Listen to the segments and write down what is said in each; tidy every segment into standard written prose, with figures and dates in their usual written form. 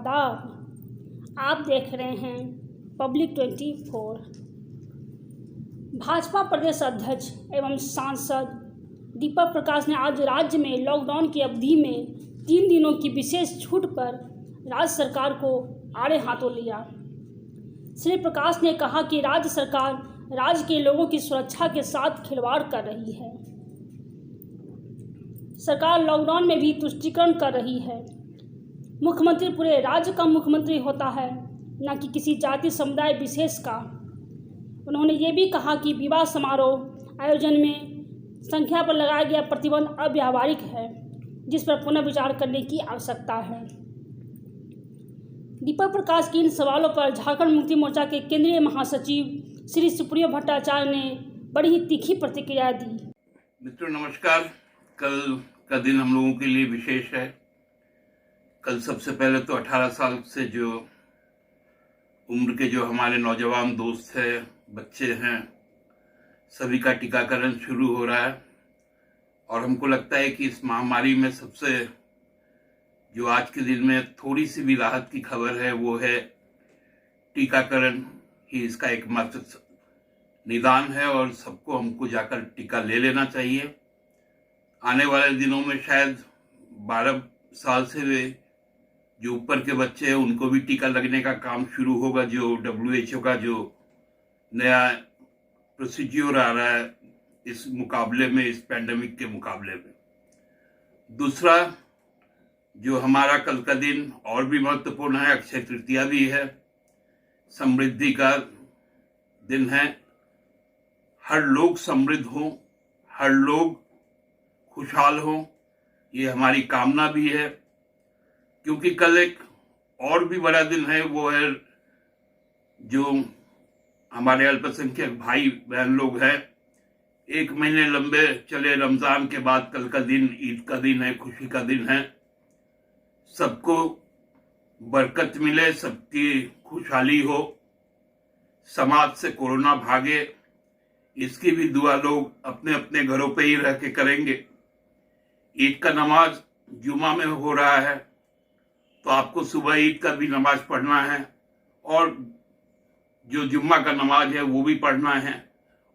आदाब। आप देख रहे हैं पब्लिक 24। भाजपा प्रदेश अध्यक्ष एवं सांसद दीपक प्रकाश ने आज राज्य में लॉकडाउन की अवधि में 3 दिनों की विशेष छूट पर राज्य सरकार को आड़े हाथों लिया। श्री प्रकाश ने कहा कि राज्य सरकार राज्य के लोगों की सुरक्षा के साथ खिलवाड़ कर रही है। सरकार लॉकडाउन में भी तुष्टीकरण कर रही है। मुख्यमंत्री पूरे राज्य का मुख्यमंत्री होता है, न कि किसी जाति समुदाय विशेष का। उन्होंने ये भी कहा कि विवाह समारोह आयोजन में संख्या पर लगाया गया प्रतिबंध अव्यावहारिक है, जिस पर पुनः विचार करने की आवश्यकता है। दीपक प्रकाश के इन सवालों पर झारखंड मुक्ति मोर्चा के केंद्रीय महासचिव श्री सुप्रियो भट्टाचार्य ने बड़ी ही तीखी प्रतिक्रिया दी। मित्रों नमस्कार। कल का दिन हम लोगों के लिए विशेष है। कल सबसे पहले तो 18 साल से जो उम्र के जो हमारे नौजवान दोस्त हैं, बच्चे हैं, सभी का टीकाकरण शुरू हो रहा है। और हमको लगता है कि इस महामारी में सबसे जो आज के दिन में थोड़ी सी भी राहत की खबर है वो है टीकाकरण ही इसका एकमात्र निदान है और सबको हमको जाकर टीका ले लेना चाहिए। आने वाले दिनों में शायद 12 साल से जो ऊपर के बच्चे हैं उनको भी टीका लगने का काम शुरू होगा, जो WHO का जो नया प्रोसीज्योर आ रहा है इस मुकाबले में, इस पैंडेमिक के मुकाबले में। दूसरा जो हमारा कल का दिन और भी महत्वपूर्ण है, अक्षय तृतीया भी है, समृद्धि का दिन है। हर लोग समृद्ध हो, हर लोग खुशहाल हो, ये हमारी कामना भी है। क्योंकि कल एक और भी बड़ा दिन है, वो है जो हमारे अल्पसंख्यक भाई बहन लोग हैं। 1 महीने लंबे चले रमजान के बाद कल का दिन ईद का दिन है, खुशी का दिन है। सबको बरकत मिले, सबकी खुशहाली हो, समाज से कोरोना भागे, इसकी भी दुआ लोग अपने अपने घरों पे ही रह के करेंगे। ईद का नमाज जुमा में हो रहा है तो आपको सुबह ईद का भी नमाज पढ़ना है और जो जुम्मा का नमाज है वो भी पढ़ना है।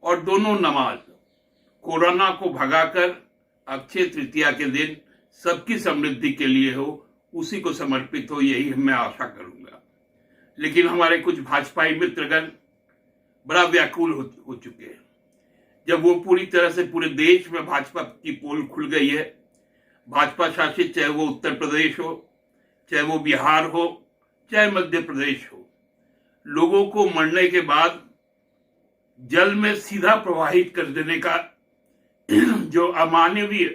और दोनों नमाज कोरोना को भगाकर अक्षय तृतीया के दिन सबकी समृद्धि के लिए हो, उसी को समर्पित हो, यही मैं आशा करूंगा। लेकिन हमारे कुछ भाजपाई मित्रगण बड़ा व्याकुल हो चुके हैं। जब वो पूरी तरह से पूरे देश में भाजपा की पोल खुल गई है, भाजपा शासित, चाहे वो उत्तर प्रदेश हो, चाहे वो बिहार हो, चाहे मध्य प्रदेश हो, लोगों को मरने के बाद जल में सीधा प्रवाहित कर देने का जो अमानवीय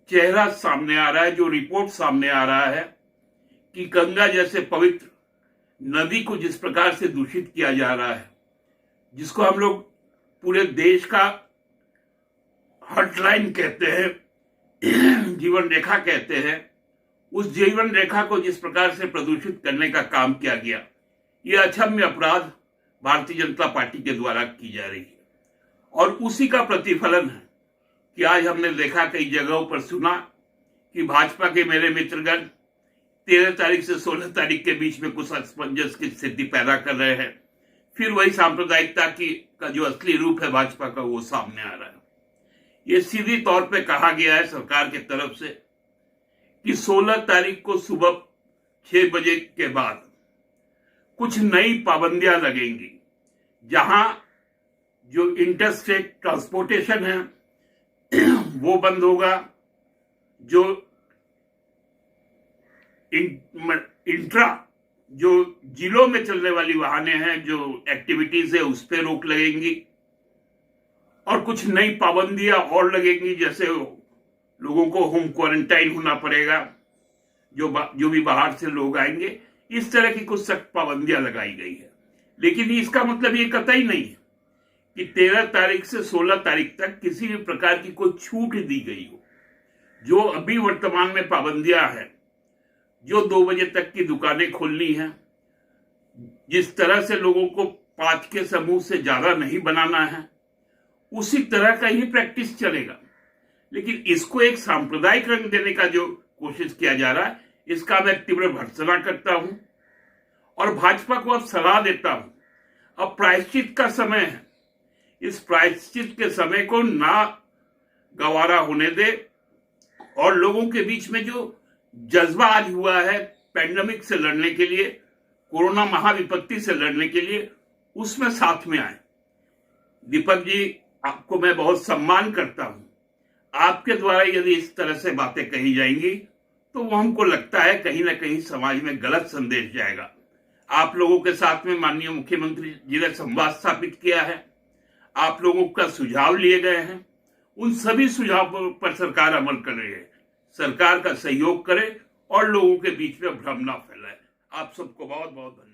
चेहरा सामने आ रहा है, जो रिपोर्ट सामने आ रहा है कि गंगा जैसे पवित्र नदी को जिस प्रकार से दूषित किया जा रहा है, जिसको हम लोग पूरे देश का हॉटलाइन कहते हैं, जीवन रेखा कहते हैं, उस जीवन रेखा को जिस प्रकार से प्रदूषित करने का काम किया गया, ये अक्षम्य अपराध भारतीय जनता पार्टी के द्वारा की जा रही है। और उसी का प्रतिफलन है कि आज हमने देखा, कई जगहों पर सुना कि भाजपा के मेरे मित्रगण 13 तारीख से 16 तारीख के बीच में कुछ असमंजस की स्थिति पैदा कर रहे हैं। फिर वही सांप्रदायिकता का जो असली रूप है भाजपा का, वो सामने आ रहा है। ये सीधी तौर पे कहा गया है सरकार की तरफ से कि 16 तारीख को सुबह 6 बजे के बाद कुछ नई पाबंदियां लगेंगी, जहां जो इंटरस्टेट ट्रांसपोर्टेशन है वो बंद होगा, जो इंट्रा जो जिलों में चलने वाली वाहनें हैं, जो एक्टिविटीज है, उस पर रोक लगेंगी। और कुछ नई पाबंदियां और लगेंगी, जैसे लोगों को होम क्वारंटाइन होना पड़ेगा, जो भी बाहर से लोग आएंगे, इस तरह की कुछ सख्त पाबंदियां लगाई गई है। लेकिन इसका मतलब ये कतई नहीं है कि 13 तारीख से 16 तारीख तक किसी भी प्रकार की कोई छूट दी गई हो। जो अभी वर्तमान में पाबंदियां हैं, जो 2 बजे तक की दुकानें खोलनी है, जिस तरह से लोगों को 5 के समूह से ज्यादा नहीं बनाना है, उसी तरह का ही प्रैक्टिस चलेगा। लेकिन इसको एक सांप्रदायिक रंग देने का जो कोशिश किया जा रहा है, इसका मैं तीव्र भर्त्सना करता हूं और भाजपा को अब सलाह देता हूं। अब प्रायश्चित का समय है, इस प्रायश्चित के समय को ना गवारा होने दे और लोगों के बीच में जो जज्बा आज हुआ है पैंडेमिक से लड़ने के लिए, कोरोना महाविपत्ति से लड़ने के लिए, उसमें साथ में आए। दीपक जी, आपको मैं बहुत सम्मान करता हूं। आपके द्वारा यदि इस तरह से बातें कही जाएंगी तो वो हमको लगता है कहीं ना कहीं समाज में गलत संदेश जाएगा। आप लोगों के साथ में माननीय मुख्यमंत्री जी ने संवाद स्थापित किया है, आप लोगों का सुझाव लिए गए हैं, उन सभी सुझावों पर सरकार अमल कर रही है। सरकार का सहयोग करे और लोगों के बीच में भ्रम ना फैलाए। आप सबको बहुत बहुत धन्यवाद।